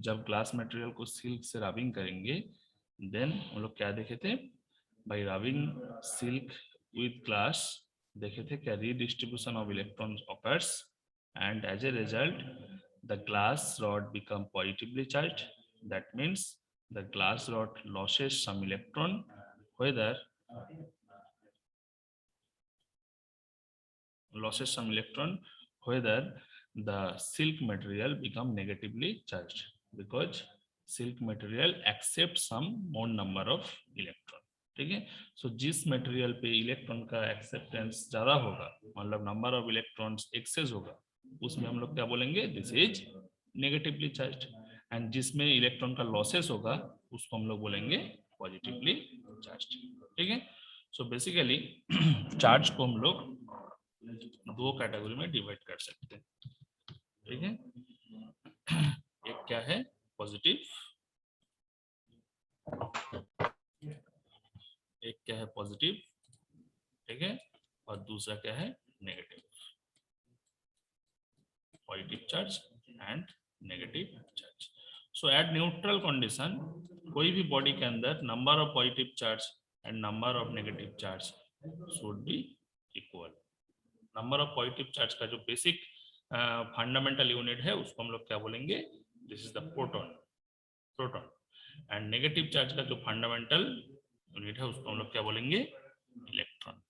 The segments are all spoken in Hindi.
जब ग्लास मटेरियल को सिल्क से रबिंग करेंगे, देन हम लोग क्या देखे थे, by rubbing silk with glass देखे थे क्या redistribution of electrons occurs and as a result the glass rod become positively charged. That means the glass rod loses some electron, whether the silk material become negatively charged, because silk material accepts some more number of electron. ठीक है, सो जिस मटेरियल पे इलेक्ट्रॉन का एक्सेप्टेंस ज्यादा होगा, मतलब नंबर ऑफ इलेक्ट्रॉन्स एक्सेस होगा, उसमें हम लोग क्या बोलेंगे, this is negatively charged. And जिसमें इलेक्ट्रॉन का लॉसेस होगा उसको हम लोग बोलेंगे पॉजिटिवली चार्ज्ड. ठीक है, सो बेसिकली चार्ज को हम लोग दो कैटेगरी में डिवाइड कर सकते हैं. ठीक है, एक क्या है पॉजिटिव, एक क्या है पॉजिटिव, ठीक है, और दूसरा क्या है negative. Positive charge and negative charge. So at neutral condition कोई भी बॉडी के अंदर number of positive charge and number of negative charge should be equal. Number of positive charge का जो बेसिक फंडामेंटल यूनिट है उसको हम लोग क्या बोलेंगे, this is the proton. Proton. And negative charge का जो फंडामेंटल यूनिट है उसको हम लोग क्या बोलेंगे, इलेक्ट्रॉन.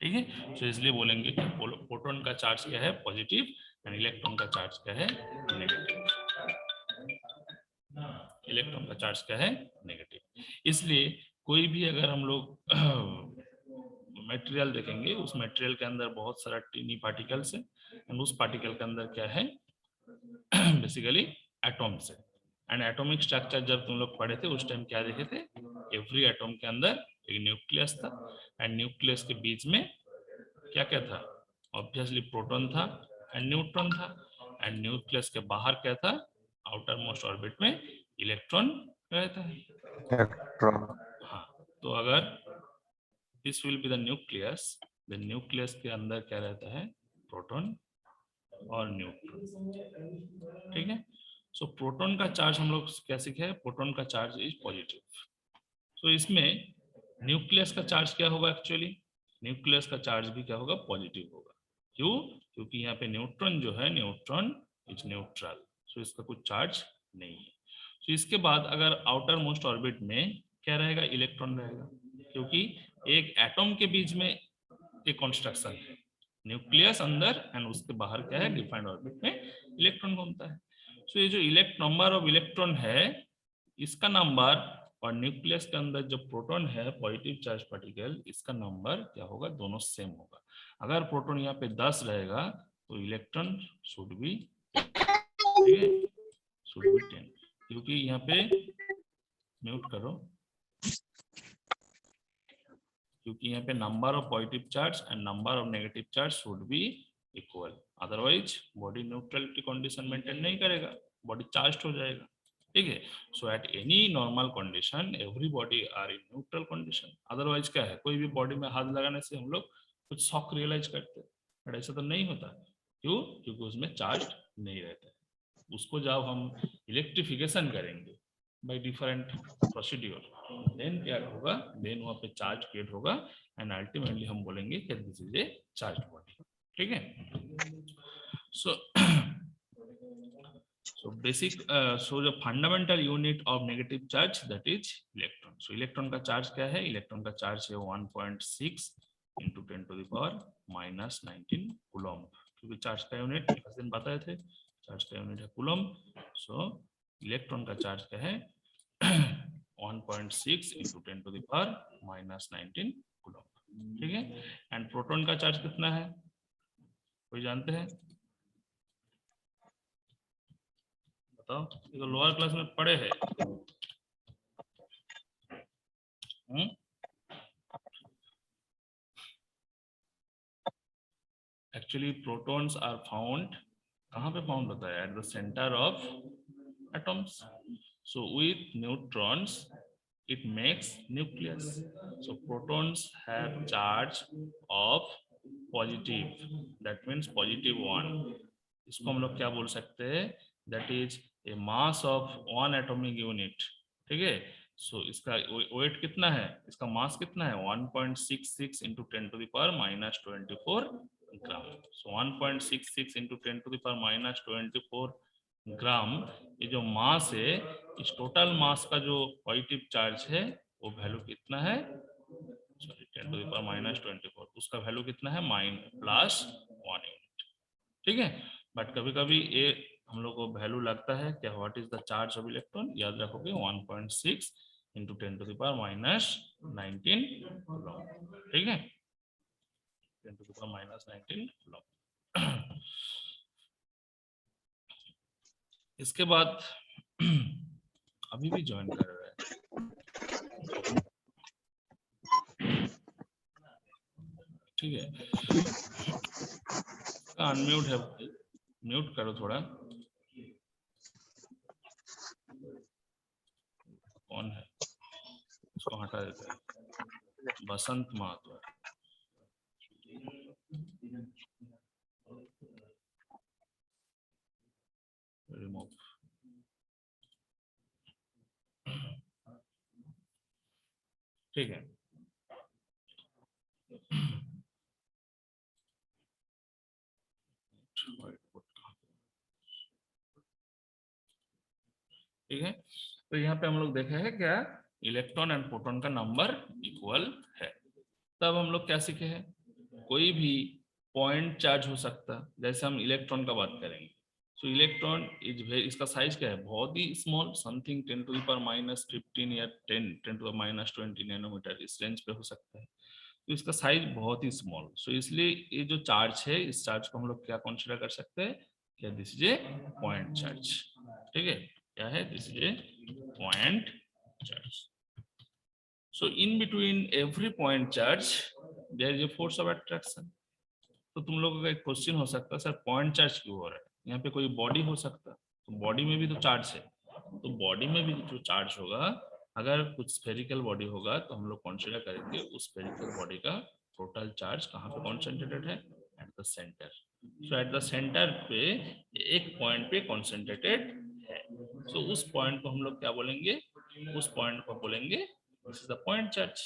ठीक है, तो इसलिए बोलेंगे कि प्रोटॉन का चार्ज क्या है पॉजिटिव एंड इलेक्ट्रॉन का चार्ज क्या है नेगेटिव. इलेक्ट्रॉन का चार्ज क्या है नेगेटिव. इसलिए कोई भी अगर हम लोग मटेरियल देखेंगे, उस मटेरियल के अंदर बहुत सारा टीनी पार्टिकल्स है एंड उस पार्टिकल के अंदर क्या है बेसिकली एटॉम्स है. एंड एटॉमिक स्ट्रक्चर जब तुम लोग पढ़े थे उस टाइम क्या देखे थे, एवरी एटॉम के अंदर एक न्यूक्लियस था एंड न्यूक्लियस के बीच में क्या क्या था, ऑब्वियसली प्रोटॉन था एंड न्यूट्रॉन था. एंड न्यूक्लियस के बाहर क्या था, आउटर मोस्ट ऑर्बिट में इलेक्ट्रॉन रहता है. हाँ, तो अगर this will be the nucleus, the nucleus के अंदर क्या रहता है, प्रोटॉन और न्यूट्रॉन. ठीक है, सो प्रोटॉन का चार्ज हम लोग क्या सीखे हैं, प्रोटॉन का चार्ज इज पॉजिटिव. सो इसमें न्यूक्लियस का चार्ज क्या होगा, एक्चुअली न्यूक्लियस का चार्ज भी क्या होगा, पॉजिटिव होगा. क्यों, क्योंकि यहाँ पे न्यूट्रॉन जो है, न्यूट्रॉन इज न्यूट्रल, सो इसका कुछ चार्ज नहीं है. सो इसके बाद अगर आउटर मोस्ट ऑर्बिट में क्या रहेगा, इलेक्ट्रॉन रहेगा, क्योंकि एक एटॉम के बीच में एक कॉन्स्ट्रक्शन है, न्यूक्लियस अंदर एंड उसके बाहर क्या है, डिफाइंड ऑर्बिट में इलेक्ट्रॉन घूमता है. सो ये जो नंबर ऑफ इलेक्ट्रॉन है इसका नंबर, और न्यूक्लियस के अंदर जो प्रोटॉन है पॉजिटिव चार्ज पार्टिकल, इसका नंबर क्या होगा, दोनों सेम होगा. अगर प्रोटॉन यहाँ पे 10 रहेगा तो इलेक्ट्रॉन शुड बी 10, क्योंकि यहाँ पे म्यूट करो, क्योंकि यहाँ पे number of positive charge and number of negative charge should be equal. Otherwise body neutrality condition maintain नहीं करेगा, बॉडी चार्ज हो जाएगा. ठीक है, so at any normal condition every body are in neutral condition. Otherwise क्या है, कोई भी बॉडी में हाथ लगाने से हम लोग कुछ शॉक रियलाइज करते हैं, बट ऐसा तो नहीं होता. क्यों, क्योंकि उसमें चार्ज नहीं रहता है. उसको जब हम इलेक्ट्रिफिकेशन करेंगे बाय डिफरेंट प्रोसीड्यूर, देन क्या होगा, देन वहाँ पे चार्ज क्रिएट होगा एंड अल्टीमेटली हम बोलेंगे कि this is A charge body. ठीक है, सो बेसिक सो जो fundamental unit of negative charge that is electron. So electron का चार्ज क्या है, इलेक्ट्रॉन का चार्ज है 1.6 इंटू 10⁻⁻19 कूलम्ब, क्योंकि चार्ज का यूनिट लास्ट दिन बताए थे, चार्ज का यूनिट है कूलम्ब. सो इलेक्ट्रॉन का चार्ज क्या है 1.6 इंटू 10⁻⁻19 कूलम्ब. ठीक है, एंड प्रोटॉन का चार्ज कितना है, कोई जानते हैं, बताओ. ये तो लोअर क्लास में पढ़े हैं. एक्चुअली प्रोटॉन्स आर फाउंड, कहाँ पे फाउंड होता है, at the centre of atoms. So with neutrons it makes nucleus. So protons have charge of positive, that means positive 1. इसको हम लोग क्या बोल सकते हैं, that is a mass of 1 atomic unit, ठीक है। सो इसका वेट कितना है, इसका मास कितना है 1.66 इंटू 10⁻⁻24 ग्राम। सो 1.66 इंटू 10⁻⁻24 ग्राम, ये जो मास है, इस टोटल मास का जो पॉजिटिव चार्ज है वो वैल्यू कितना है, सॉरी 10⁻⁻24, उसका वैल्यू कितना है +1 यूनिट, ठीक है। बट कभी कभी ये हम लोग को वैल्यू लगता है क्या, what is the charge of electron, याद रखोगे 1.6 इंटू 10⁻⁻19 कूलम, ठीक है, 10⁻⁻19 कूलम। इसके बाद अभी भी ज्वाइन कर रहे हैं, ठीक है, अनम्यूट है, म्यूट करो थोड़ा, कौन है उसको हटा देते हैं, बसंत महतो, रिमूव, ठीक है। ठीक है, तो यहाँ पे हम लोग देखे हैं क्या, इलेक्ट्रॉन एंड प्रोटॉन का नंबर इक्वल है। तब हम लोग क्या सीखे हैं, कोई भी पॉइंट चार्ज हो सकता, जैसे हम इलेक्ट्रॉन का बात करेंगे, सो इलेक्ट्रॉन इज इसका साइज क्या है, बहुत ही स्मॉल, समथिंग 10⁻⁻15 या 10⁻⁻20 नैनोमीटर, इस रेंज पे हो सकता है। तो इसका साइज बहुत ही स्मॉल, सो इसलिए ये जो चार्ज है, इस चार्ज को हम लोग क्या कंसीडर कर सकते हैं, क्या this is a point charge, ठीक है, क्या है, this is a point charge. So in between every point charge there is a force of attraction. तो तुम लोगों का एक क्वेश्चन हो सकता है, सर पॉइंट चार्ज क्यों हो रहा है, यहाँ पे कोई बॉडी हो सकता है, तो बॉडी में भी तो चार्ज है, तो बॉडी में भी जो चार्ज होगा, अगर कुछ स्फेरिकल बॉडी होगा तो हम लोग कंसीडर करेंगे उस स्फेरिकल बॉडी का टोटल चार्ज कहाँ पे कॉन्सेंट्रेटेड है, at the centre. So at the centre पे एक पॉइंट पे कॉन्सेंट्रेटेड है, सो उस पॉइंट को हम लोग क्या बोलेंगे, उस पॉइंट को बोलेंगे this is the point charge,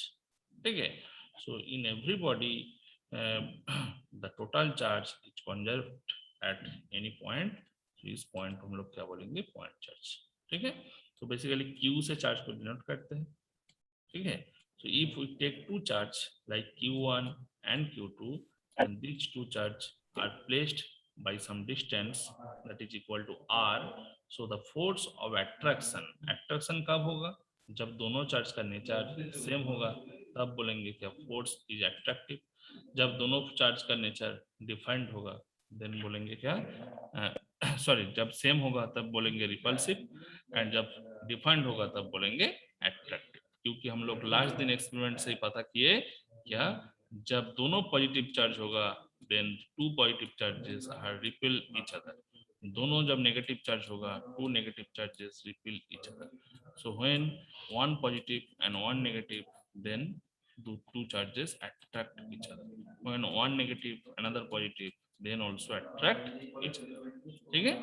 ठीक है। So in every body the total charge is conserved at any point, तो इस पॉइंट को हम लोग क्या बोलेंगे, पॉइंट चार्ज, ठीक है। तो बेसिकली Q से चार्ज को डिनोट करते हैं, ठीक है। So if we take two charge like Q1 and Q2 and these two charge are placed by some distance that is equal to R, so the force of attraction कब होगा, जब दोनों चार्ज का नेचर सेम होगा, तब बोलेंगे क्या, फोर्स इज अट्रैक्टिव। जब दोनों चार्ज का नेचर डिफाइंड होगा, देन बोलेंगे क्या, सॉरी जब सेम होगा तब बोलेंगे रिपल्सिव, एंड जब डिफाइंड होगा तब बोलेंगे अट्रैक्टिव। क्योंकि हम लोग लास्ट दिन एक्सपेरिमेंट से ही पता किए क्या, जब दोनों पॉजिटिव चार्ज होगा then two positive charges are repel each other, दोनों जब नेगेटिव चार्ज होगा two negative charges repel each other. So when one positive and one negative, then the two charges attract each other. When one negative, another positive, then also attract each other. ठीक है।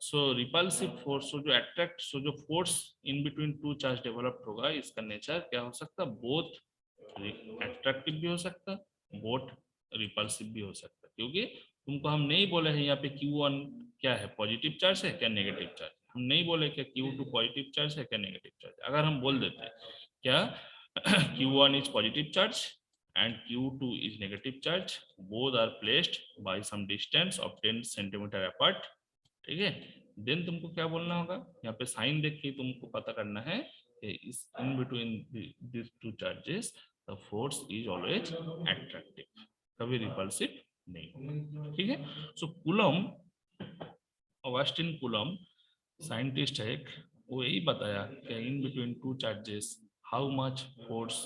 सो रिपल्सिव फोर्स, सो जो अट्रैक्ट, सो जो force in between two charge developed होगा, इसका नेचर क्या हो सकता, बोथ अट्रैक्टिव भी हो सकता, बोथ रिपल्सिव भी हो सकता, क्योंकि तुमको हम नहीं बोले हैं यहाँ पे Q1 क्या है, पॉजिटिव चार्ज है क्या नेगेटिव चार्ज, हम नहीं बोले क्या Q2 पॉजिटिव चार्ज है क्या नेगेटिव चार्ज। अगर हम बोल देते क्या Q1 is positive charge and Q2 is negative charge, both are placed by some distance of 10 centimeter apart, ठीक है, देन तुमको क्या बोलना होगा, यहाँ पे साइन देख के तुमको पता करना है कि इस in between this two charges the force is always attractive, कभी रिपल्सिव नहीं होगा, ठीक है। सो कूलम, ऑगस्टिन कूलम साइंटिस्ट है एक, वो यही बताया कि in between two charges how much force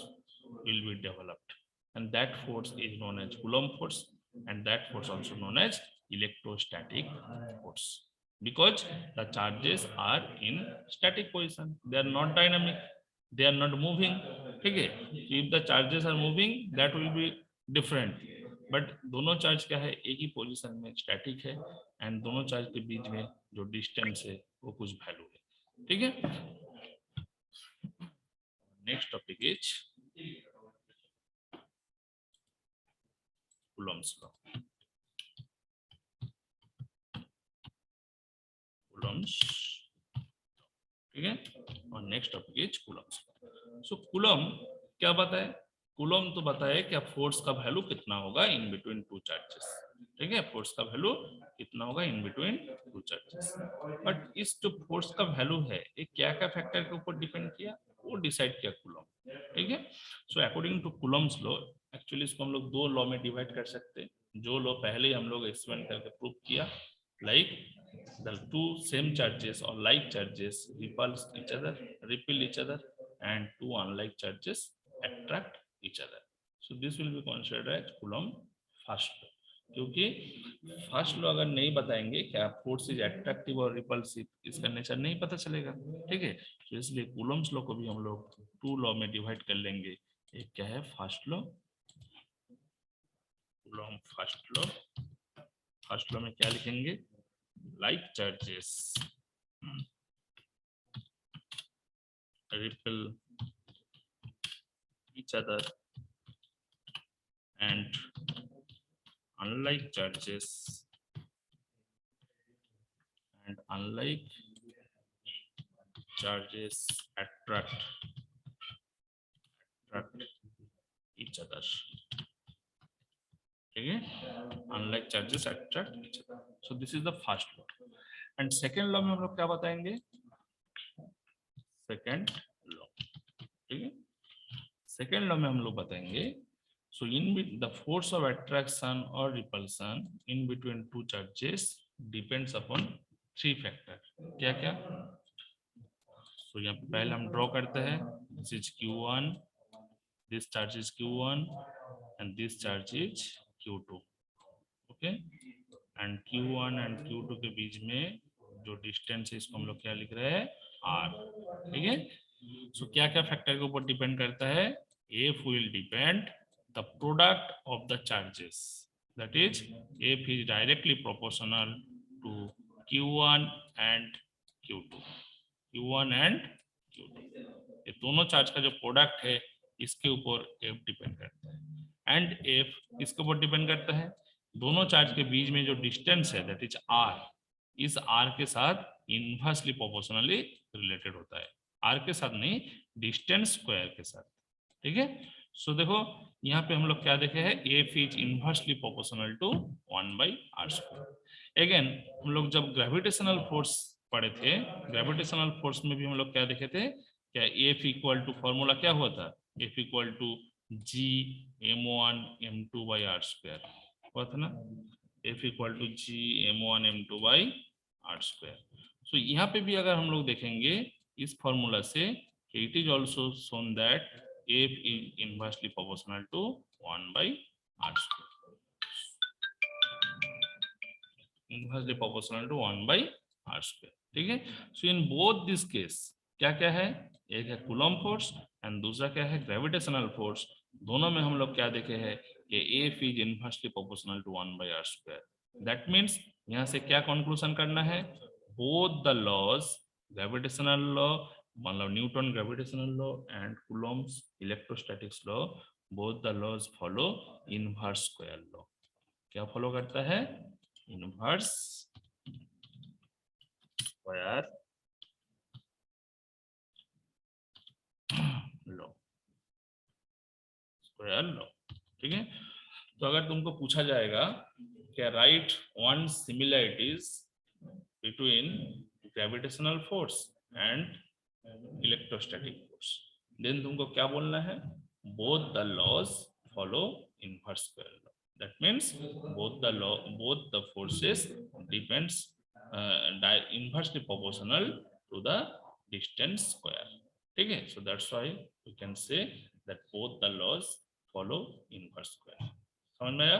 will be developed, and that force is known as Coulomb force, and that force also known as electrostatic force, because the charges are in static position, they are not dynamic, they are not moving, ठीक है। if the charges are moving that will be different, but दोनों चार्ज क्या है, एक ही पोजीशन में स्टैटिक है, एंड दोनों चार्ज के बीच में जो डिस्टेंस है वो कुछ वैल्यू है। ठीक है, next topic is Coulomb's law. Coulomb's, ठीक है, और next topic is Coulomb's law. So coulomb क्या बताए? कूलम तो बताए कि फोर्स का वैल्यू कितना होगा इन बिटवीन टू चार्जेस। ठीक है, फोर्स का वैल्यू कितना होगा in between two charges. But इस जो फोर्स का वैल्यू है ये क्या क्या फैक्टर के ऊपर डिपेंड किया, वो डिसाइड किया कूलम। ठीक है, so according to Coulomb's law, actually इसको हम लोग दो लॉ में डिवाइड कर सकते हैं, जो लॉ पहले ही हम लोग एक्सपेरिमेंट करके प्रूव किया। Like the two same charges or like charges repel each other, and two unlike charges attract each other. So this will be considered as Coulomb first law, क्योंकि फर्स्ट लॉ अगर नहीं बताएंगे क्या फोर्स इज एट्रैक्टिव और रिपल्सिव, इसका नेचर नहीं पता चलेगा। ठीक है, तो इसलिए कूलम्स लॉ को भी हम लोग टू लॉ में डिवाइड कर लेंगे। एक क्या है first law, coulomb first law. First law में क्या लिखेंगे? like charges repel each other and unlike charges attract each other। ठीक है, unlike charges attract each other। so this is the first law। and second law में हम लोग क्या बताएंगे? Second law. ठीक है, सेकेंड लॉ में हम लोग बताएंगे so in the force of attraction or repulsion in between two charges depends upon three factor। क्या क्या? so यहाँ पे पहले हम ड्रॉ करते हैं, this is q1, this charge is q1 and this charge is q2। Okay, and q1 and q2 के बीच में जो डिस्टेंस है इसको हम लोग क्या लिख रहे हैं? r। ठीक है, सो क्या क्या फैक्टर के ऊपर डिपेंड करता है? F will depend the product of the charges, that is F is directly proportional to q1 and q2। q1 and q2 ये दोनों चार्ज का जो प्रोडक्ट है इसके ऊपर F डिपेंड करता है। एंड F इसके ऊपर डिपेंड करता है दोनों चार्ज के बीच में जो डिस्टेंस है, दैट इज r, इस r के साथ इनवर्सली प्रोपोर्शनली रिलेटेड होता है। r के साथ नहीं, डिस्टेंस स्क्वायर के साथ। ठीक है, सो देखो यहाँ पे हम लोग क्या देखे हैं? F is inversely proportional to 1/r²। Again हम लोग जब ग्रेविटेशनल फोर्स पढ़े थे, ग्रेविटेशनल फोर्स में भी हम लोग क्या देखे थे? क्या F इक्वल टू फॉर्मूला क्या हुआ था? F equal to G m1 m2/r² हुआ था ना। F equal to G m1 m2/r²। सो यहाँ पे भी अगर हम लोग देखेंगे इस फॉर्मूला से, it is also shown that F is inversely proportional to 1/r²। Inversely proportional to 1/r²। ठीक है, so in both this case क्या क्या है? एक है कूलम्ब फोर्स एंड दूसरा क्या है? Gravitational force. दोनों में हम लोग क्या देखे हैं कि F is inversely proportional to 1/r²। That means यहाँ से क्या कंक्लूजन करना है? Both the laws, gravitational law मतलब Newton gravitational law and Coulomb's electrostatics law, both the laws follow inverse square law. क्या फॉलो करता है? Inverse square law, square law. ठीक है, तो अगर तुमको पूछा जाएगा क्या write one similarities between gravitational force and electrostatic force, then तुमको क्या बोलना है? Both the laws follow inverse square law. That means both the forces depends inversely proportional to the distance square। ठीक है, so that's why we can say that both the laws follow inverse square। समझ में आया?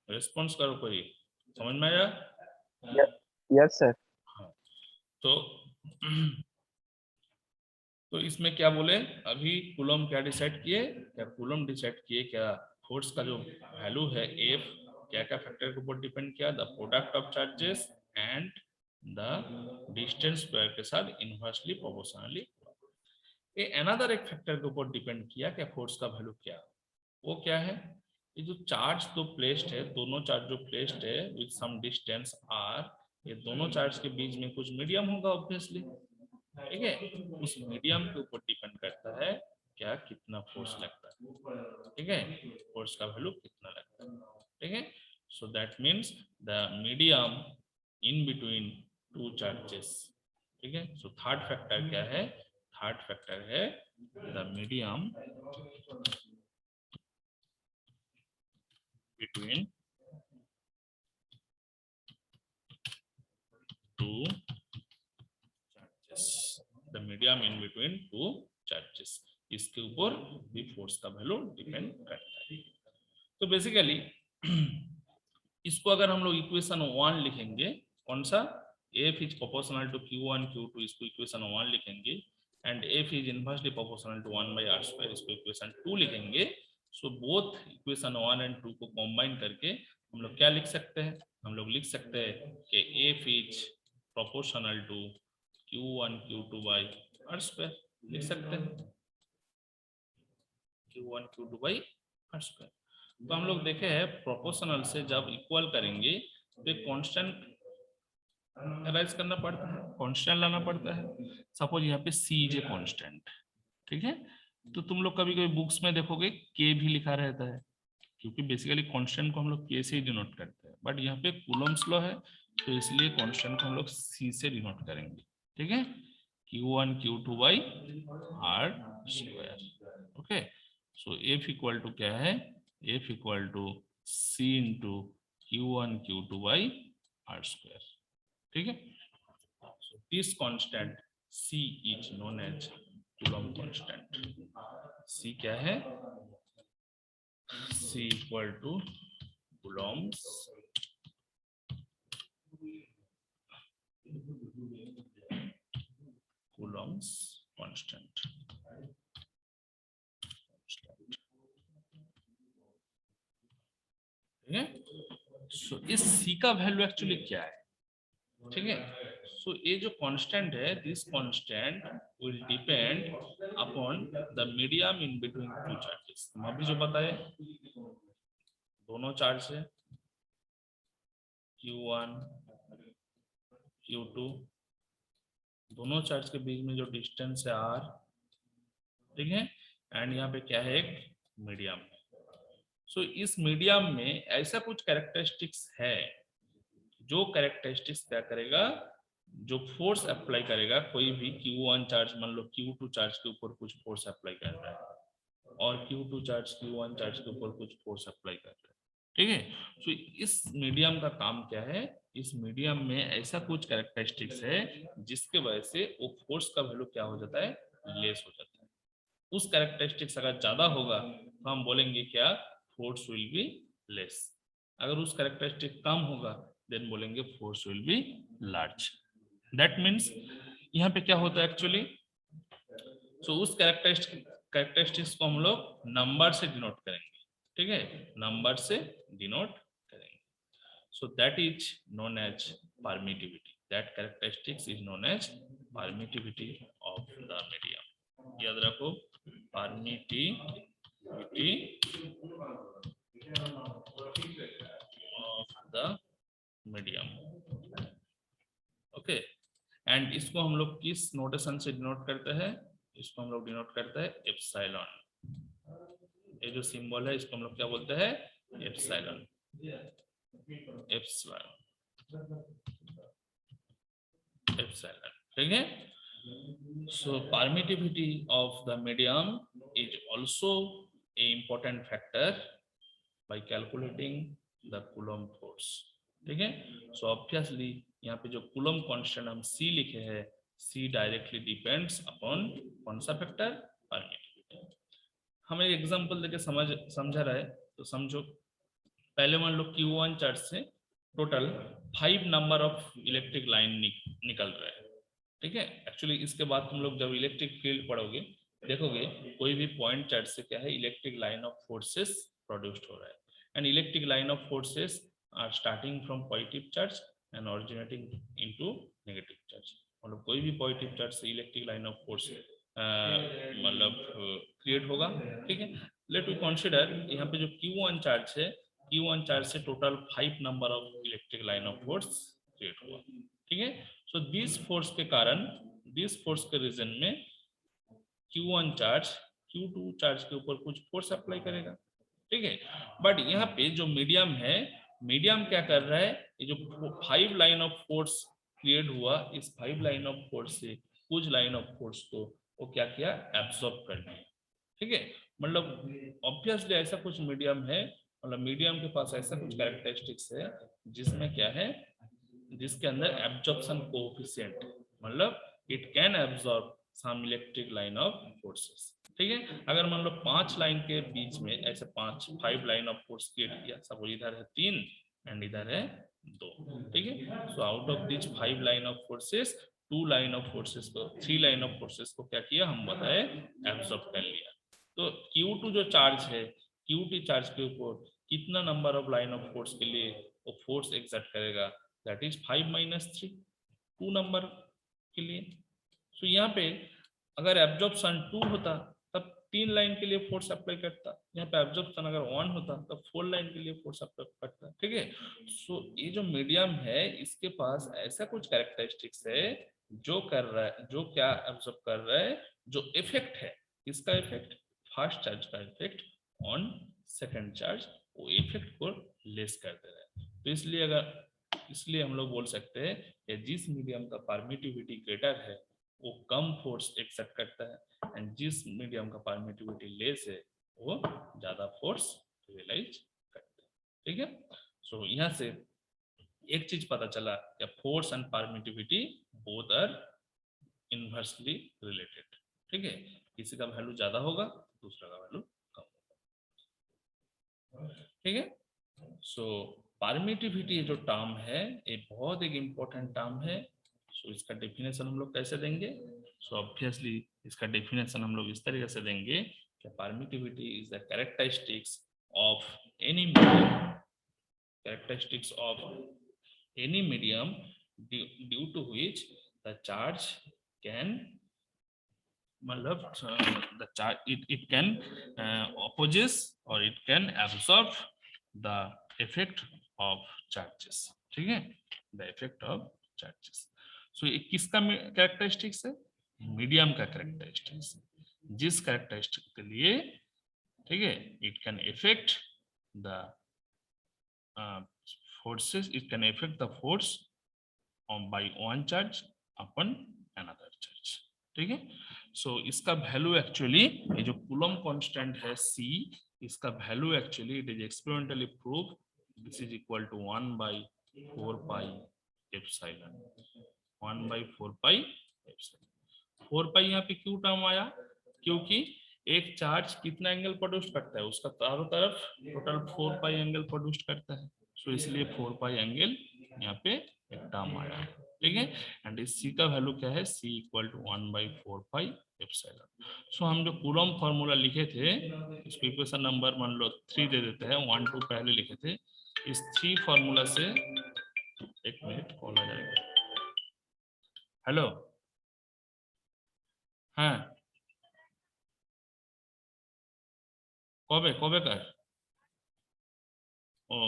रिस्पॉन्स करो कोई, समझ में आया? Yes sir. तो इसमें क्या बोले? अभी कूलम क्या डिसाइड किए? क्या कूलम डिसाइड किए क्या फोर्स का जो वैल्यू है एफ क्या क्या फैक्टर के ऊपर डिपेंड किया, the product of charges and the distance square के साथ इनवर्सली प्रोपोर्शनली। ये अनदर एक फैक्टर के ऊपर डिपेंड किया क्या फोर्स का वैल्यू क्या, वो क्या है, ये जो चार्ज दो प्लेस्ड है, दोनों चार्ज जो प्लेस्ड है विद सम डिस्टेंस आर, ये दोनों चार्ज के बीच में कुछ मीडियम होगा ऑब्वियसली, ठीक है, उस मीडियम के ऊपर डिपेंड करता है क्या कितना फोर्स लगता है, ठीक है, फोर्स का वैल्यू कितना लगता है, ठीक है। So that means the medium in between two charges, ठीक है। सो थर्ड फैक्टर क्या है, थर्ड फैक्टर है the medium between two charges, the medium in between two charges, इसके ऊपर भी फोर्स का वैल्यू डिपेंड करता है। तो बेसिकली इसको अगर हम लोग इक्वेशन 1 लिखेंगे, कौन सा, F is proportional to Q1 Q2, इसको इक्वेशन 1 लिखेंगे, and F is inversely proportional to 1/r², इसको इक्वेशन 2 लिखेंगे। सो बोथ इक्वेशन 1 एंड 2 को कंबाइन करके हम लोग क्या लिख सकते हैं, हम लोग लिख सकते हैं कि F is proportional to Q1 Q2/r², लिख सकते हैं Q1 Q2/r²। तो हम लोग देखे हैं प्रोपोर्शनल से जब इक्वल करेंगे तो एक कांस्टेंट अराइज करना पड़ता है, कांस्टेंट लाना पड़ता है। सपोज यहाँ पे सी इज ए कांस्टेंट, ठीक है, तो तुम लोग कभी कभी बुक्स में देखोगे के भी लिखा रहता है, क्योंकि बेसिकली कांस्टेंट को हम लोग के से ही डिनोट करते हैं, बट यहाँ पे कूलम्ब्स लॉ है तो इसलिए कांस्टेंट को हम लोग सी से डिनोट करेंगे, ठीक है, Q1 Q2/r²। Okay, so F equal to क्या है, F equal to C into Q1 Q2/r², ठीक है। So this constant C is known as Coulomb constant. C क्या है, C equal to Coulomb's constant, ठीक है। सो इस C का वैल्यू एक्चुअली क्या है, ठीक है। सो ये जो कांस्टेंट है, this constant will depend upon the medium in between two charges. हम अभी जो बताए दोनों चार्ज है Q1 Q2, दोनों चार्ज के बीच में जो डिस्टेंस है r, ठीक है, एंड यहाँ पे क्या है, एक मीडियम। सो इस मीडियम में ऐसा कुछ कैरेक्टरिस्टिक्स है, जो कैरेक्टरिस्टिक्स क्या करेगा, जो फोर्स अप्लाई करेगा, कोई भी Q1 चार्ज मान लो Q2 चार्ज के ऊपर कुछ फोर्स अप्लाई कर रहा है और Q2 चार्ज Q1 चार्ज के ऊपर कुछ फोर्स अप्लाई कर रहा है, ठीक है। तो इस मीडियम का काम क्या है, इस मीडियम में ऐसा कुछ कैरेक्टरिस्टिक्स है जिसके वजह से वो फोर्स का वैल्यू क्या हो जाता है, लेस हो जाता है। उस कैरेक्टरिस्टिक्स अगर ज्यादा होगा तो हम बोलेंगे क्या, फोर्स विल बी लेस। अगर उस कैरेक्टरिस्टिक कम होगा देन बोलेंगे force will be large. That means यहाँ पे क्या होता है एक्चुअली, सो उस कैरेक्टरिस्टिक्स को हम लोग नंबर से डिनोट करेंगे, ठीक है, नंबर से डिनोट करेंगे। So that is known as permittivity, that characteristics is known as permittivity of the medium. याद रखो, permittivity of the medium, okay. And इसको हम लोग किस नोटेशन से डिनोट करते हैं, इसको हम लोग डिनोट करते हैं एप्सिलॉन। ये जो सिंबल है इसको हम लोग क्या बोलते हैं, एप्सिलॉन, एप्सिलॉन, एप्सिलॉन, ठीक है। So permittivity of the medium is also a important factor by calculating the coulomb force, ठीक है। सो ऑब्वियसली यहाँ पे जो कूलम्ब कांस्टेंट हम C लिखे हैं, C डायरेक्टली डिपेंड्स अपॉन कौन सा फैक्टर, परमिटिविटी। हम एक एग्जांपल देके समझा रहा है, तो समझो पहले मान लो Q1 चार्ज से total 5 number of electric line निकल रहा है, ठीक है। एक्चुअली इसके बाद तुम लोग जब इलेक्ट्रिक फील्ड पढ़ोगे देखोगे कोई भी पॉइंट चार्ज से क्या है, electric line of forces produced हो रहा है। And electric line of forces are starting from positive charge and originating into negative charge. मतलब कोई भी पॉजिटिव चार्ज से इलेक्ट्रिक लाइन ऑफ फोर्स मतलब क्रिएट होगा। ठीक है, लेट वी कंसीडर यहाँ पे जो Q1 चार्ज है, Q1 चार्ज से total 5 number of electric line of force create हुआ। ठीक है, सो दिस फोर्स के कारण, दिस फोर्स के रीजन में Q1 चार्ज Q2 चार्ज के ऊपर कुछ फोर्स अप्लाई करेगा। ठीक है, बट यहाँ पे जो मीडियम है, मीडियम क्या कर रहा है, ये जो 5 लाइन ऑफ फोर्स क्रिएट हुआ, इस 5 लाइन ऑफ फोर्स से कुछ लाइन ऑफ फोर्स को वो क्या किया, एब्सॉर्ब कर लिया। ठीक है, मतलब ऑब्वियसली ऐसा कुछ मीडियम है, मतलब मीडियम के पास ऐसा कुछ कैरेक्टरिस्टिक्स है जिसमें क्या है, जिसके अंदर एब्जॉर्प्शन कोएफिशिएंट, मतलब it can absorb some electric line of forces. ठीक है, अगर मान लो 5 लाइन के बीच में ऐसे 5 लाइन ऑफ फोर्स क्रिएट किया, सपोज इधर है 3 एंड इधर है 2। ठीक है, so out of this 5 line of forces 2 line of forces को, 3 लाइन ऑफ फोर्सेस को क्या किया, हम बताए एब्सॉर्ब कर लिया। तो Q2 जो चार्ज है, Q2 चार्ज के ऊपर कितना number of line of force के लिए वो फोर्स एक्सर्ट करेगा, दैट इज 5 - 3, 2 नंबर के लिए। सो यहाँ पे अगर एब्जॉर्प्शन 2 होता तब 3 लाइन के लिए फोर्स अप्लाई करता, यहाँ पे एब्जॉर्प्शन अगर 1 होता तब 4 लाइन के लिए फोर्स अप्लाई करता। ठीक है, सो ये जो मीडियम है इसके पास ऐसा कुछ कैरेक्टरिस्टिक्स है जो कर रहा है, जो क्या एब्जॉर्ब कर रहा है, जो इफेक्ट है, इसका इफेक्ट, फर्स्ट चार्ज का इफेक्ट ऑन सेकंड चार्ज, वो इफेक्ट को लेस कर दे रहा है। तो इसलिए इसलिए हम लोग बोल सकते हैं कि जिस मीडियम का परमिटिविटी ग्रेटर है वो कम फोर्स एक्सर्ट करता है, एंड जिस मीडियम का परमिटिविटी लेस है वो ज्यादा फोर्स रियलाइज करता है। ठीक है, सो यहाँ से एक चीज पता चला कि force and permittivity both are inversely related. ठीक है, किसी का वैल्यू ज्यादा होगा, दूसरा का वैल्यू कम होगा। ठीक है, सो परमिटिविटी जो टर्म है ये बहुत एक इम्पोर्टेंट टर्म है। सो इसका डेफिनेशन हम लोग कैसे देंगे, सो ऑब्वियसली इसका डेफिनेशन हम लोग इस तरीके से देंगे कि permittivity is the characteristics of any medium, characteristics of any medium due to which the charge can, मतलब the charge it can opposes or it can absorb the effect of charges। ठीक है, the effect of charges। so ये किसका कैरेक्टरिस्टिक्स है, मीडियम का कैरेक्टरिस्टिक्स, जिस कैरेक्टरिस्टिक के लिए, ठीक है, it can effect the forces, it can affect the force by one charge upon another charge। ठीक है, सो इसका वैल्यू एक्चुअली, ये जो कूलम कांस्टेंट है C, इसका value actually it is experimentally prove, this is equal to 1/4 pi epsilon, 1/4 pi epsilon. 4 pi यहाँ पे क्यों टर्म आया, क्योंकि एक चार्ज कितना एंगल प्रोड्यूस करता है, उसका चारों तरफ टोटल 4 पाई एंगल प्रोड्यूस करता है, सो इसलिए 4 पाई एंगल यहाँ पे एक टर्म आया है। ठीक है, एंड इस C का वैल्यू क्या है, C equal to 1/4 pi epsilon. So हम जो कूलम फॉर्मूला लिखे थे, इसको इक्वेशन नंबर मान लो 3 दे देते हैं, 1 2 पहले लिखे थे, इस 3 फॉर्मूला से, एक मिनट कॉल आ जाएगा, हेलो, हाँ कबे कबे कर ओ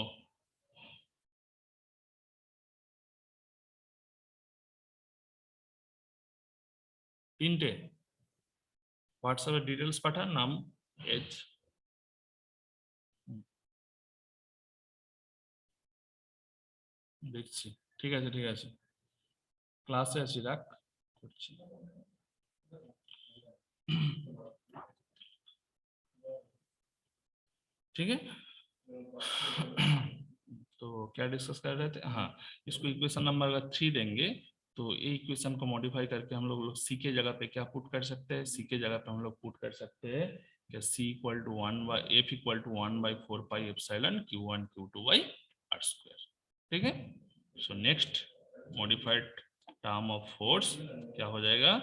তিনটে হোয়াটসঅ্যাপে ডিটেলস পাঠান, নাম এজ, দেখছি, ঠিক আছে ঠিক আছে, ক্লাসে আছি, রাখ করছি। ठीक है, तो क्या डिस्कस कर रहे थे, हाँ, इसको इक्वेशन नंबर अगर 3 देंगे तो ये इक्वेशन को मॉडिफाई करके हम लोग C के जगह पे क्या पुट कर सकते हैं, C के जगह पे हम लोग पुट कर सकते हैं कि C equal to 1/4 pi epsilon Q1 Q2 by r²। ठीक है, so next modified term of force क्या हो जाएगा,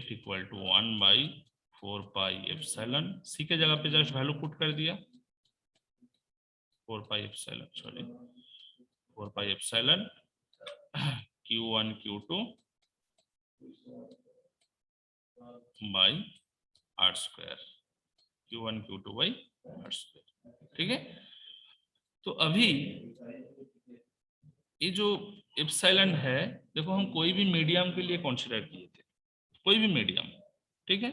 F equal to 1/4 pi epsilon, C के जगह पे जस्ट वैल्यू पुट कर दिया, 4 pi epsilon, sorry 4 pi epsilon Q1 Q2 by r square, Q1 Q2 by r square. ठीक है, तो अभी ये जो एप्सिलॉन है, देखो हम कोई भी मीडियम के लिए कंसीडर किए थे, कोई भी मीडियम, ठीक है,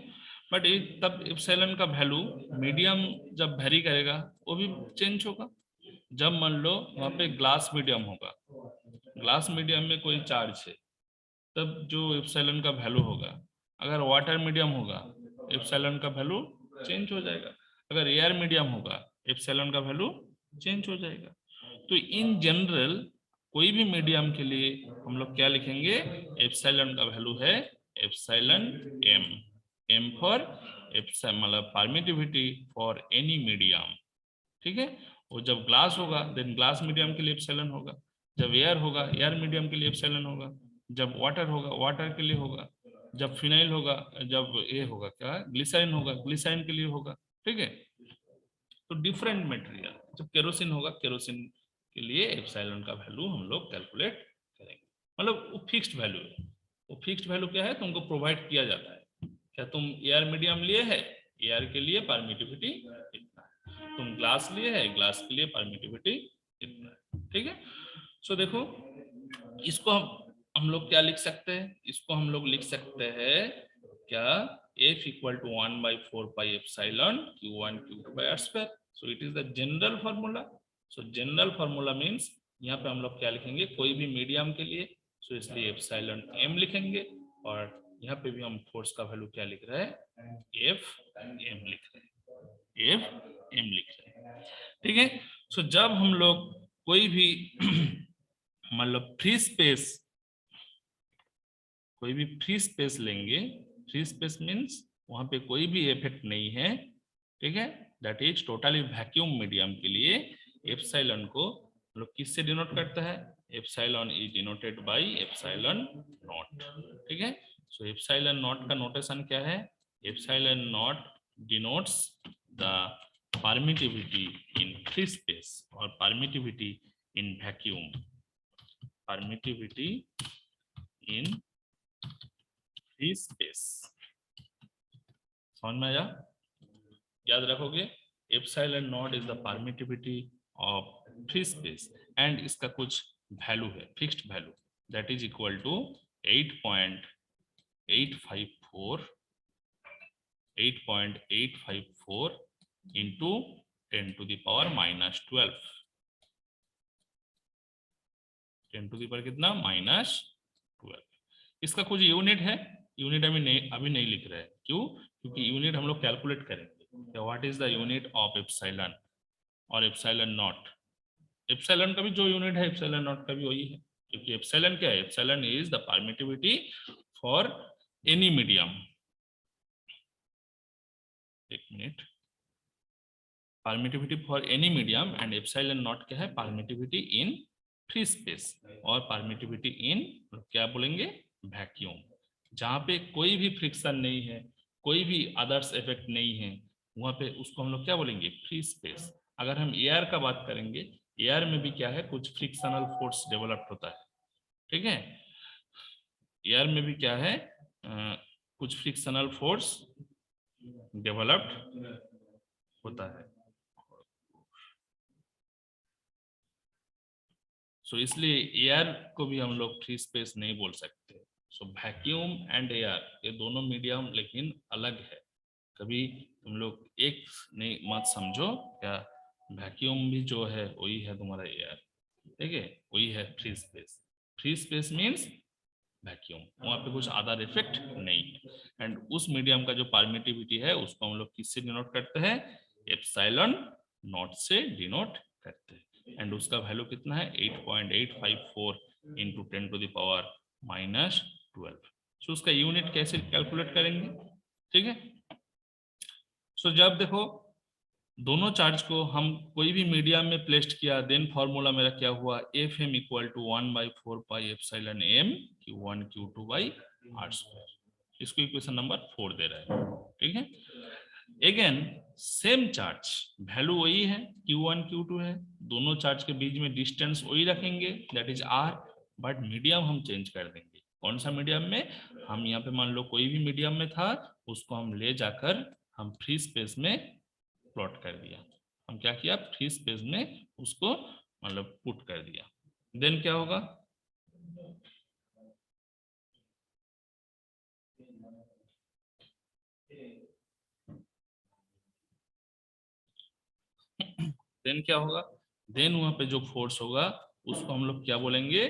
बट ये तब एप्सिलॉन का वैल्यू मीडियम जब वेरी करेगा वो भी चेंज होगा। जब मान लो वहाँ पे ग्लास मीडियम होगा, ग्लास मीडियम में कोई चार्ज है, तब जो एप्सिलॉन का वैल्यू होगा, अगर वाटर मीडियम होगा एप्सिलॉन का वैल्यू चेंज हो जाएगा, अगर एयर मीडियम होगा एप्सिलॉन का वैल्यू चेंज हो जाएगा। तो इन जनरल कोई भी मीडियम के लिए हम लोग क्या लिखेंगे, एप्सिलॉन का वैल्यू है एप्सिलॉन एम, एम फॉर मतलब परमिटिविटी फॉर एनी मीडियम। ठीक है, और जब ग्लास होगा देन ग्लास मीडियम के लिए एप्सिलॉन होगा, जब एयर होगा एयर मीडियम के लिए एप्सिलॉन होगा, जब वाटर होगा वाटर के लिए होगा, जब फिनाइल होगा, जब ये होगा क्या ग्लिसरीन होगा ग्लिसरीन के लिए होगा। ठीक है, तो डिफरेंट मटेरियल, जब केरोसिन होगा केरोसिन के लिए एप्सिलॉन का वैल्यू हम लोग कैलकुलेट करेंगे, मतलब वो फिक्स्ड वैल्यू है। वो फिक्स्ड वैल्यू क्या है, तुमको प्रोवाइड किया जाता है। क्या तुम एयर मीडियम लिए है, एयर के लिए परमिटिविटी इतना है, तुम ग्लास लिए है ग्लास के लिए परमिटिविटी इतना है। ठीक है, सो देखो इसको हम लोग क्या लिख सकते हैं, इसको हम लोग लिख सकते हैं क्या, F equal to 1/4 pi epsilon Q1 Q2 by r square. So it is the general formula. So general formula means यहाँ पे हम लोग क्या लिखेंगे, कोई भी मीडियम के लिए, सो इसलिए एप्सिलॉन m लिखेंगे, और यहाँ पे भी हम फोर्स का वैल्यू क्या लिख रहे हैं, F m लिख रहे हैं, F m लिख रहे हैं। ठीक है, सो जब हम लोग कोई भी मतलब फ्री स्पेस, कोई भी फ्री स्पेस लेंगे, फ्री स्पेस मींस वहां पे कोई भी इफेक्ट नहीं है, ठीक है, that is totally vacuum medium के लिए एप्सिलॉन को लोग किससे डिनोट करता है, epsilon is denoted by epsilon not. ठीक है, सो एप्सिलॉन नॉट का नोटेशन क्या है, epsilon not denotes the permittivity in free space और permittivity in vacuum, permittivity in free space. समझ में आया, याद रखोगे, epsilon not is the permittivity of free space and इसका कुछ वैल्यू है, fixed value, that is equal to 8.854 into 10 to the power -12, 10 to the power कितना -12। इसका कुछ यूनिट है, यूनिट अभी नहीं लिख रहे हैं, क्यों, क्योंकि यूनिट हम लोग कैलकुलेट करेंगे, what is the unit of epsilon और एप्सिलॉन नॉट। एप्सिलॉन का भी जो यूनिट है एप्सिलॉन नॉट का भी वही है, क्योंकि एप्सिलॉन क्या है, epsilon is the permittivity for any medium. एक minute, permittivity for any medium and epsilon not क्या है, परमिटिविटी इन फ्री स्पेस और परमिटिविटी इन क्या बोलेंगे, वैक्यूम, जहाँ पे कोई भी फ्रिक्शन नहीं है, कोई भी अदर्स इफेक्ट नहीं है, वहाँ पे उसको हम लोग क्या बोलेंगे, फ्री स्पेस। अगर हम एयर का बात करेंगे, एयर में भी क्या है, कुछ फ्रिक्शनल फोर्स डेवलप होता है। ठीक है, एयर में भी क्या है, कुछ फ्रिक्शनल फोर्स डेवलप्ड होता है। सो इसलिए एयर को भी हम लोग फ्री स्पेस नहीं बोल सकते। सो वैक्यूम एंड एयर ये दोनों मीडियम लेकिन अलग है, कभी तुम लोग एक नहीं मत समझो, क्या वैक्यूम भी जो है वही है तुम्हारा एयर, ठीक है, वही है free space. Free space means vacuum, वहाँ पे कुछ अदर इफेक्ट नहीं है। एंड उस मीडियम का जो परमिटिविटी है उसको हम लोग किससे डिनोट करते हैं, एप्सिलॉन नॉट से डिनोट करते हैं, एंड उसका वैल्यू कितना है 8.854 इंटू 10 टू द पावर -12। सो उसका यूनिट कैसे कैलकुलेट करेंगे, ठीक है। सो जब देखो दोनों चार्ज को हम कोई भी मीडियम में प्लेस्ड किया, देन फॉर्मूला मेरा क्या हुआ, F M equal to 1/4 pi epsilon M Q1 Q2 by r square. इसको इक्वेशन नंबर 4 दे रहा है, ठीक है। अगेन सेम चार्ज, वैल्यू वही है, Q1 Q2 है, दोनों चार्ज के बीच में डिस्टेंस वही रखेंगे, that is R, but medium हम चेंज कर देंगे। कौन सा मीडियम में? हम यहाँ पे मान लो कोई भी मीडियम में था, उसको हम ले जाकर हम फ्री स्पेस में प्लॉट कर दिया। हम क्या किया? फ्री स्पेस में उसको मतलब पुट कर दिया। देन क्या होगा? देन क्या होगा? देन वहां पे जो फोर्स होगा उसको हम लोग क्या बोलेंगे?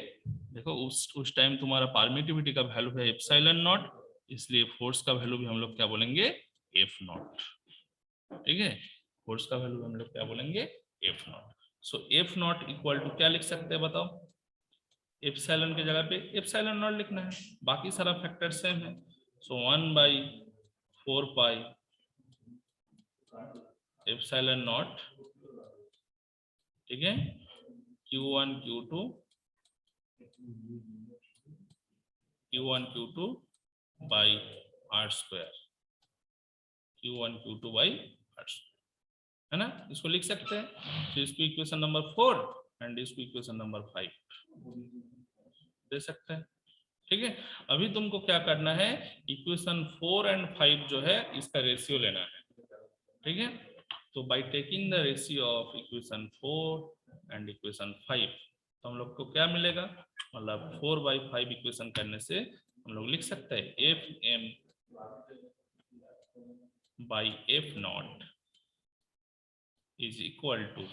देखो उस टाइम तुम्हारा परमिटिविटी का वैल्यू है एप्सिलॉन नॉट, इसलिए फोर्स का वैल्यू भी हम लोग क्या बोलेंगे? F naught. ठीक है, फोर्स का वैल्यू हम लोग क्या बोलेंगे? F naught. So F naught equal to क्या लिख सकते हैं बताओ? एप्सिलॉन की जगह पे एप्सिलॉन नॉट लिखना है, बाकी सारा फैक्टर सेम है। सो 1/4 पाई एप्सिलॉन नॉट, ठीक है, Q1 Q2 by R square, Q1 Q2 by R square, है ना? इसको लिख सकते हैं। तो इसको इक्वेशन नंबर 4 एंड इसको इक्वेशन नंबर 5 दे सकते हैं। ठीक है, अभी तुमको क्या करना है? इक्वेशन 4 एंड 5 जो है इसका रेशियो लेना है। ठीक है, तो by taking the ratio of equation 4 and equation 5 तो हम लोग को क्या मिलेगा? मतलब 4/5 इक्वेशन करने से हम लोग लिख सकते हैं F M by F naught is equal to,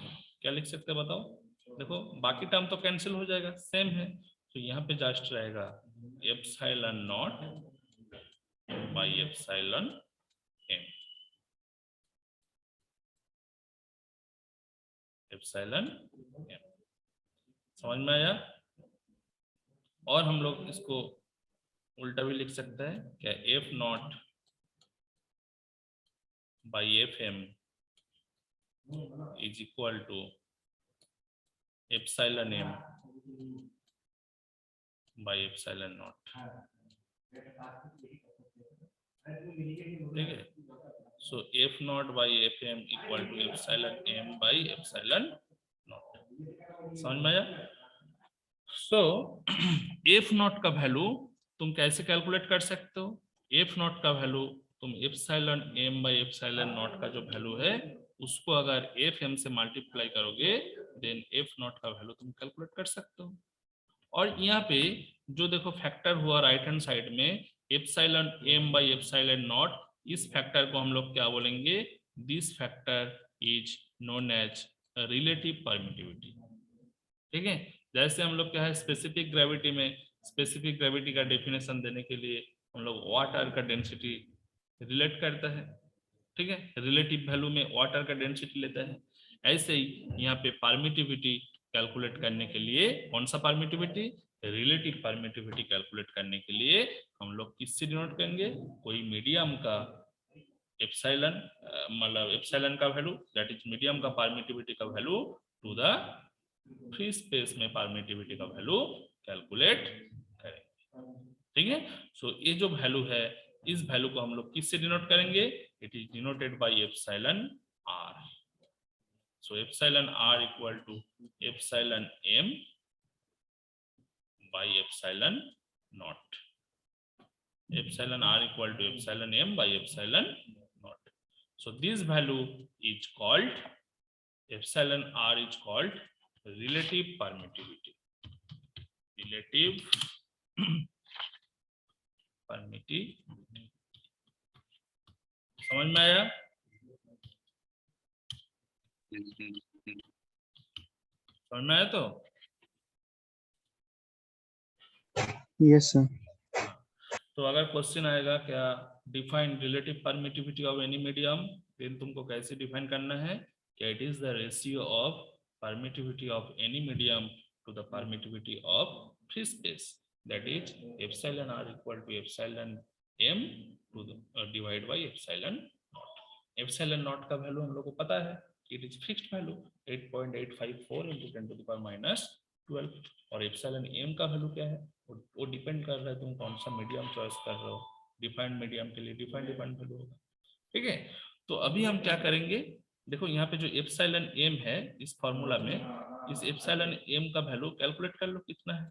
क्या लिख सकते हैं बताओ? देखो बाकी टर्म तो कैंसिल हो जाएगा, सेम है, तो यहाँ पे जस्ट रहेगा epsilon naught by epsilon M, epsilon M. समझ में आया? और हम लोग इसको उल्टा भी लिख सकते हैं, क्या? F not by F M is equal to epsilon M by epsilon not. ठीक है, so F not by F M equal to epsilon M by epsilon not. समझ में आया? सो एफ नॉट का वैल्यू तुम कैसे कैलकुलेट कर सकते हो? एफ नॉट का वैल्यू तुम epsilon M by epsilon not का जो वैल्यू है उसको अगर एफ एम से मल्टीप्लाई करोगे देन एफ नॉट का वैल्यू तुम कैलकुलेट कर सकते हो। और यहाँ पे जो देखो फैक्टर हुआ राइट हैंड साइड में epsilon M by epsilon naught, इस फैक्टर को हम लोग क्या बोलेंगे? This factor is known as relative permittivity. ठीक है, जैसे हम लोग क्या है स्पेसिफिक ग्रेविटी में, स्पेसिफिक ग्रेविटी का डेफिनेशन देने के लिए हम लोग वाटर का डेंसिटी रिलेट करता है। ठीक है, रिलेटिव वैल्यू में वाटर का डेंसिटी लेता है। ऐसे ही यहाँ पे परमिटिविटी कैलकुलेट करने के लिए कौन सा परमिटिविटी? रिलेटिव परमिटिविटी कैलकुलेट करने के लिए हम लोग किससे डिनोट करेंगे? कोई मीडियम का एप्सिलॉन, मतलब एप्सिलॉन का वैल्यू दैट इज मीडियम का परमिटिविटी का value to the free space में परमिटिविटी का वैल्यू कैलकुलेट करेंगे। ठीक है, सो ये जो वैल्यू है इस वैल्यू को हम लोग किससे डिनोट करेंगे? It is denoted by epsilon R. So epsilon R equal to epsilon M by epsilon naught, epsilon R equal to epsilon M by epsilon naught. So this value is called, epsilon R is called relative permittivity, relative permittivity। समझ में आया? समझ में आया? Yes sir. तो अगर क्वेश्चन आएगा क्या define relative permittivity of any medium, then तुमको कैसे डिफाइन करना है? क्या it is the ratio of permittivity of any medium to the permittivity of free space, that is epsilon R equal to epsilon M to the divide by epsilon naught. Epsilon not का वैल्यू हम लोग को पता है, it is fixed value 8.854 into 10 to the power minus 12। और एप्सिलॉन एम का वैल्यू क्या है? वो डिपेंड कर रहा है तुम कौन सा मीडियम चॉइस कर रहे हो। डिफाइंड मीडियम के लिए डिफाइंड वैल्यू होगा। ठीक है, तो अभी हम क्या करेंगे, देखो यहाँ पे जो एप्सिलॉन एम है इस फॉर्मूला में, इस एप्सिलॉन एम का वैल्यू कैलकुलेट कर लो कितना है।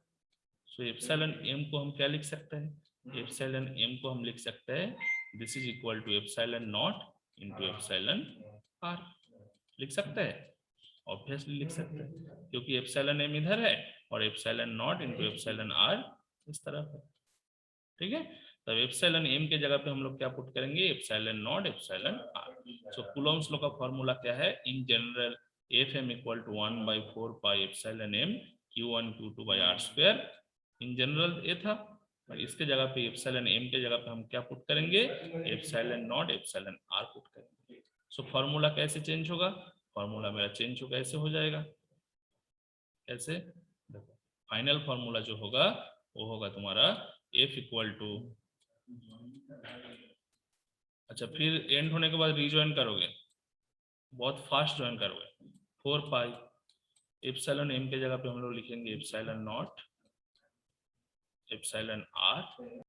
सो एप्सिलॉन एम को हम क्या लिख सकते हैं, एप्सिलॉन एम को हम लिख सकते हैं this is equal to epsilon naught into epsilon R. लिख सकते हैं, ऑब्वियसली लिख सकते हैं, क्योंकि एप्सिलॉन एम इधर है और epsilon naught into epsilon R इस तरफ है। ठीक है, तब एप्सिलॉन एम के जगह पे हम लोग क्या पुट करेंगे, epsilon naught epsilon R. So Coulomb's law का फॉर्मूला क्या है, in general F M equal to 1/4 pi epsilon M Q1 Q2 by R square. In general ये था, और इसके जगह पे एप्सिलॉन एम के जगह पे हम क्या पुट करेंगे, epsilon naught epsilon R put करेंगे। सो फॉर्मूला कैसे चेंज होगा, फॉर्मूला मेरा चेंज होगा, ऐसे हो जाएगा। कैसे, देखो फाइनल फॉर्मूला जो होगा वो होगा तुम्हारा F इक्वल टू, अच्छा फिर एंड होने के बाद रीजॉइन करोगे, बहुत फास्ट ज्वाइन करोगे, 4 पाई एप्सिलॉन एम के जगह पे हम लोग लिखेंगे एप्सिलॉन नॉट एप्सिलॉन आर